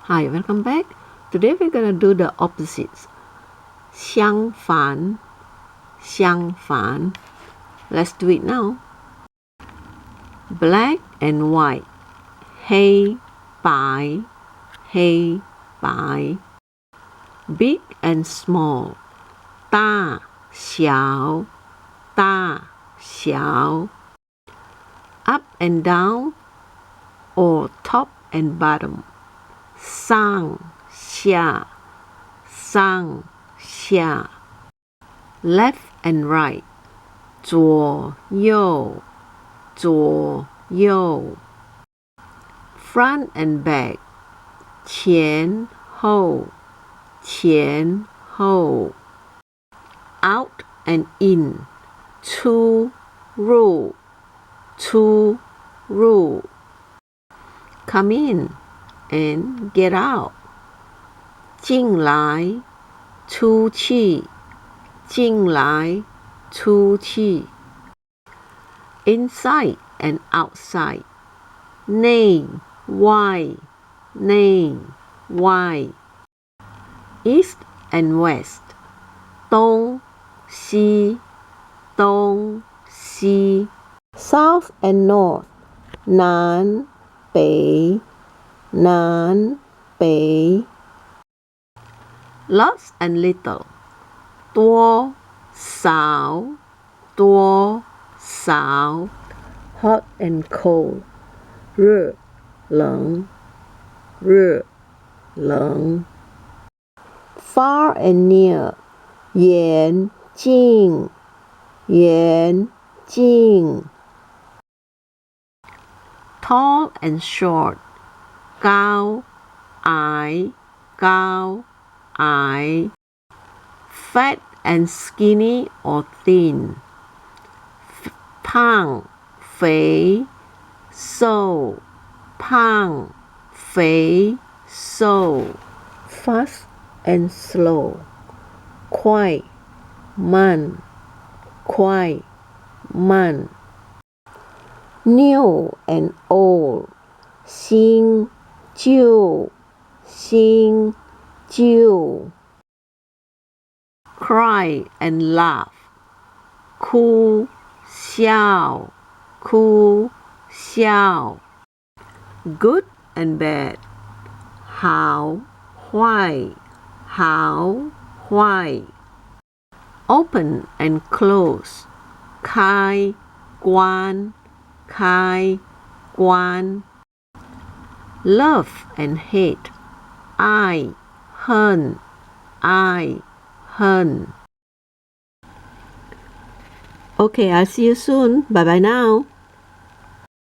Hi, welcome back. Today we're gonna do the opposites. 相反, 相反. Let's do it now. Black and white. 黑白, 黑白. Big and small. 大小, 大小. Up and down or top and bottom. 上下, 上下. Left and right. 左右, 左右. Front and back. 前后, 前后. Out and in. 出入, 出入. Come in and get out. 进来出去，进来出去。Inside and outside. 内外，内外。East and west. 东西，东西。South and north. 南北，南北。Lots and little. 多少，多少。Hot and cold. 热冷，热冷。Far and near. 远近，远近。Tall and short. 高矮，高矮。Fat and skinny or thin. 胖肥瘦，胖肥瘦。Fast and slow. 快慢，快慢。New and old. 新旧，新旧。Cry and laugh. 哭笑，哭笑。Good and bad. 好坏，好坏。Open and close. 开关，开关。Love and hate. 爱恨，爱恨。Okay, I'll see you soon. Bye bye now.